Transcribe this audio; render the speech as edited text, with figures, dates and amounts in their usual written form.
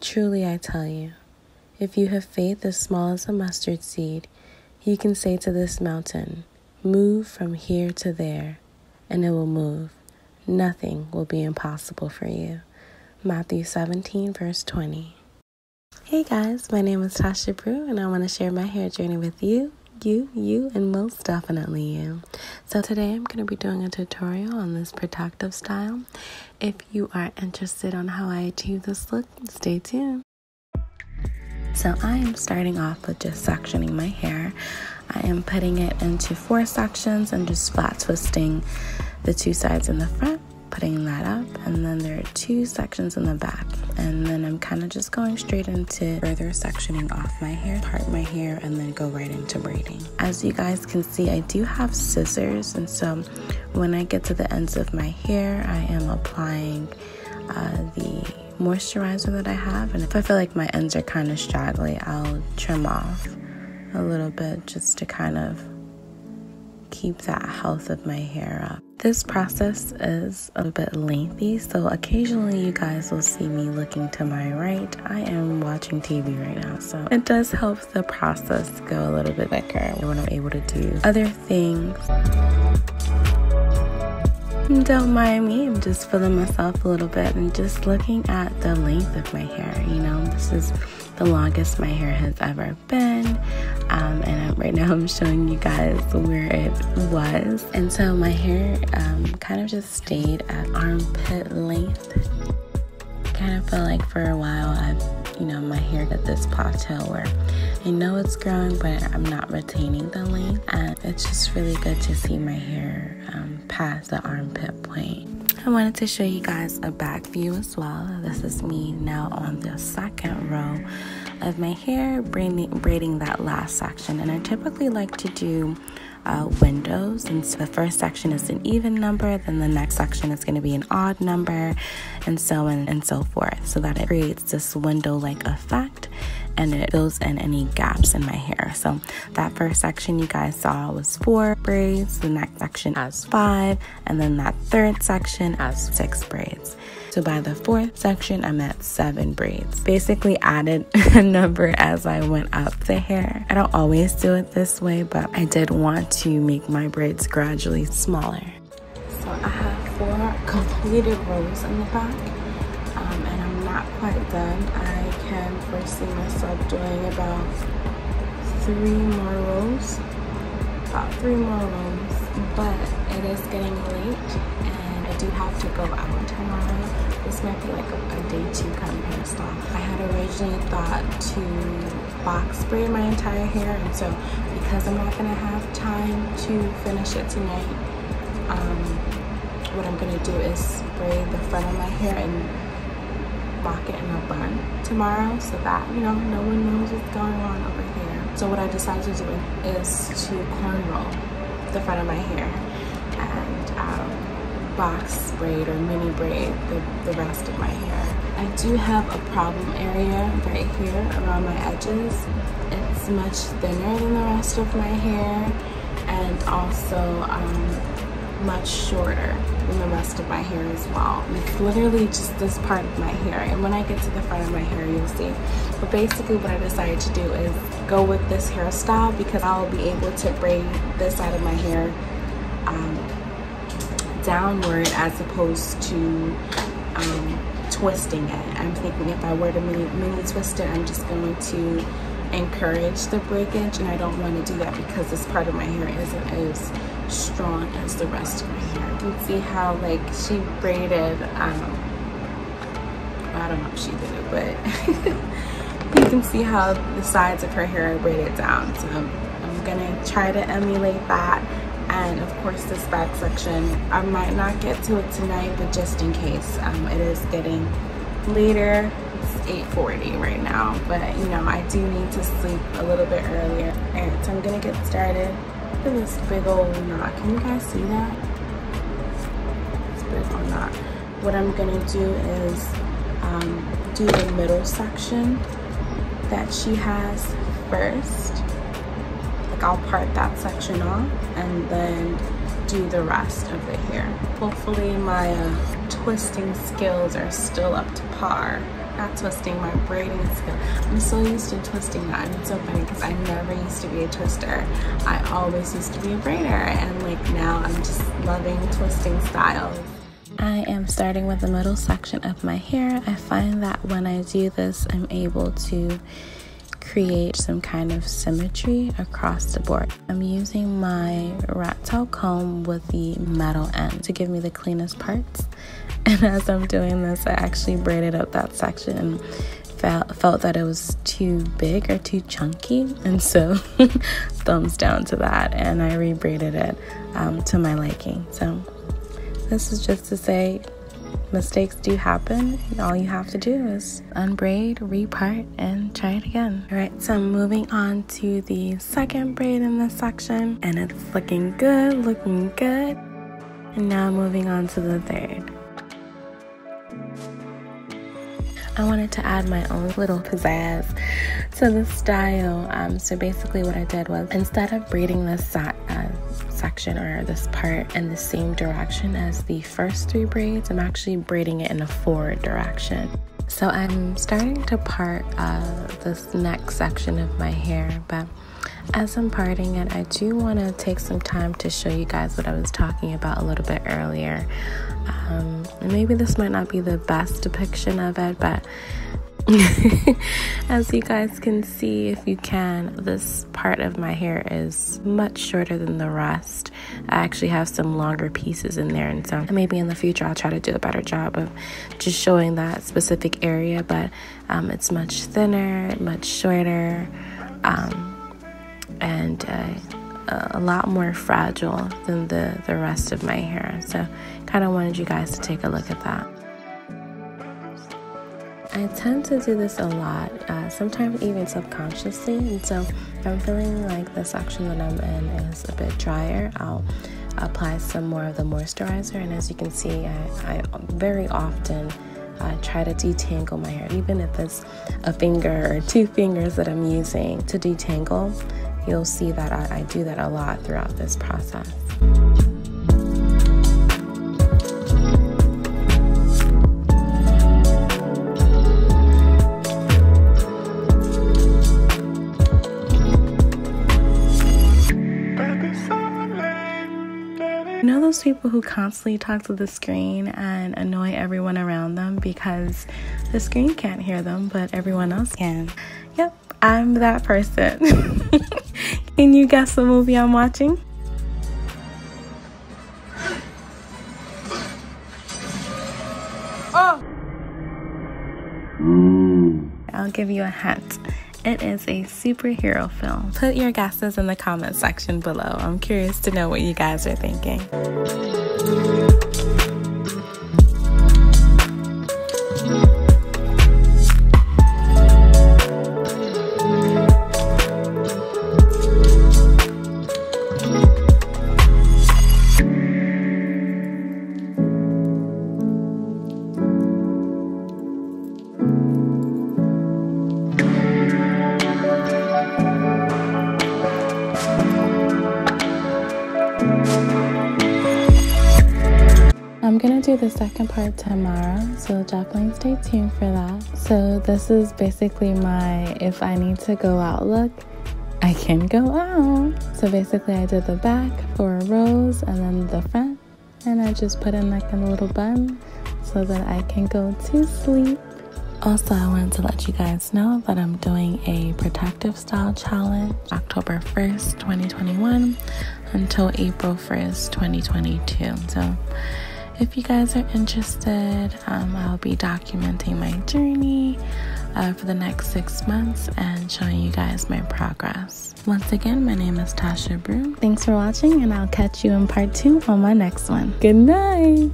Truly I tell you, if you have faith as small as a mustard seed, you can say to this mountain, move from here to there, and it will move. Nothing will be impossible for you. Matthew 17, verse 20. Hey guys, my name is Tasha Brew, and I want to share my hair journey with you, and most definitely you. So today I'm going to be doing a tutorial on this protective style. If you are interested on how I achieve this look, stay tuned. So I am starting off with just sectioning my hair. I am putting it into 4 sections and just flat twisting the 2 sides in the front, putting that up, and then there are 2 sections in the back, and then I'm kind of just going straight into further sectioning off my hair, part my hair, and then go right into braiding. As you guys can see, I do have scissors, and so when I get to the ends of my hair, I am applying the moisturizer that I have, and if I feel like my ends are kind of straggly, I'll trim off a little bit just to kind of keep that health of my hair up. This process is a bit lengthy, so occasionally you guys will see me looking to my right. I am watching TV right now, so it does help the process go a little bit quicker when I'm able to do other things. Don't mind me, I'm just feeling myself a little bit and just looking at the length of my hair. You know, this is the longest my hair has ever been, and right now I'm showing you guys where it was. And so my hair kind of just stayed at armpit length. Kind of felt like for a while my hair got this plateau where I know it's growing, but I'm not retaining the length, and it's just really good to see my hair past the armpit point. I wanted to show you guys a back view as well. This is me now on the second row of my hair, braiding that last section, and I typically like to do windows, and so the first section is an even number, then the next section is going to be an odd number, and so on and so forth, so that it creates this window-like effect and it fills in any gaps in my hair. So that first section you guys saw was 4 braids, the next section has 5, and then that third section has 6 braids. So by the 4th section, I'm at 7 braids. Basically added a number as I went up the hair. I don't always do it this way, but I did want to make my braids gradually smaller. So I have 4 completed rows in the back, and I'm not quite done. I can foresee myself doing about 3 more rows, but it is getting late, and I do have to go out tomorrow. This might be like a day 2 kind of hairstyle. I had originally thought to box braid my entire hair, and so because I'm not gonna have time to finish it tonight, what I'm gonna do is braid the front of my hair and lock it in a bun tomorrow, so that no one knows what's going on over here. So what I decided to do is to cornrow the front of my hair and box braid or mini braid the rest of my hair. I do have a problem area right here around my edges. It's much thinner than the rest of my hair, and also much shorter than the rest of my hair as well. It's literally just this part of my hair, and when I get to the front of my hair you'll see. But basically what I decided to do is go with this hairstyle because I'll be able to braid this side of my hair downward as opposed to twisting it. I'm thinking if I were to mini twist it, I'm just going to encourage the breakage, and I don't want to do that because this part of my hair isn't as strong as the rest of my hair. You can see how she braided, I don't know if she did it, but you can see how the sides of her hair are braided down. So I'm gonna try to emulate that. And of course this back section, I might not get to it tonight, but just in case, it is getting later. It's 8:40 right now, but I do need to sleep a little bit earlier. Alright, so I'm gonna get started. Look at this big old knot. Can you guys see that? It's a big old knot. What I'm gonna do is do the middle section that she has first. I'll part that section off and then do the rest of the hair. Hopefully my twisting skills are still up to par Not twisting, my braiding skill. I'm so used to twisting now, and it's so funny because I never used to be a twister. I always used to be a braider, and like now I'm just loving twisting styles. I am starting with the middle section of my hair. I find that when I do this, I'm able to create some kind of symmetry across the board. I'm using my rat tail comb with the metal end to give me the cleanest parts. And as I'm doing this, I actually braided up that section and felt that it was too big or too chunky, and so thumbs down to that, and I rebraided it to my liking. So this is just to say, mistakes do happen. All you have to do is unbraid, repart, and try it again. All right, so I'm moving on to the second braid in this section, and it's looking good. And now moving on to the third. I wanted to add my own little pizzazz to the style. So basically what I did was, instead of braiding this section or this part in the same direction as the first 3 braids, I'm actually braiding it in a forward direction. So I'm starting to part this next section of my hair, but as I'm parting it, I do want to take some time to show you guys what I was talking about a little bit earlier. Maybe this might not be the best depiction of it, but as you guys can see, if you can, this part of my hair is much shorter than the rest. I actually have some longer pieces in there, and so maybe in the future I'll try to do a better job of just showing that specific area, but it's much thinner, much shorter, and a lot more fragile than the rest of my hair. So kind of wanted you guys to take a look at that. I tend to do this a lot, sometimes even subconsciously, and so if I'm feeling like the section that I'm in is a bit drier, I'll apply some more of the moisturizer, and as you can see, I very often try to detangle my hair, even if it's a finger or 2 fingers that I'm using to detangle. You'll see that I do that a lot throughout this process. You know those people who constantly talk to the screen and annoy everyone around them because the screen can't hear them, but everyone else can? Yep, I'm that person. Can you guess the movie I'm watching? Oh! I'll give you a hint. It is a superhero film. Put your guesses in the comment section below. I'm curious to know what you guys are thinking. I'm gonna do the second part tomorrow, so definitely stay tuned for that. So this is basically my if I need to go out look, I can go out. So basically I did the back for a rose and then the front, and I just put in like a little bun so that I can go to sleep. Also, I wanted to let you guys know that I'm doing a protective style challenge October 1st, 2021 until April 1st, 2022. So if you guys are interested, I'll be documenting my journey for the next 6 months and showing you guys my progress. Once again, my name is Tasha Broom. Thanks for watching, and I'll catch you in part 2 on my next one. Good night!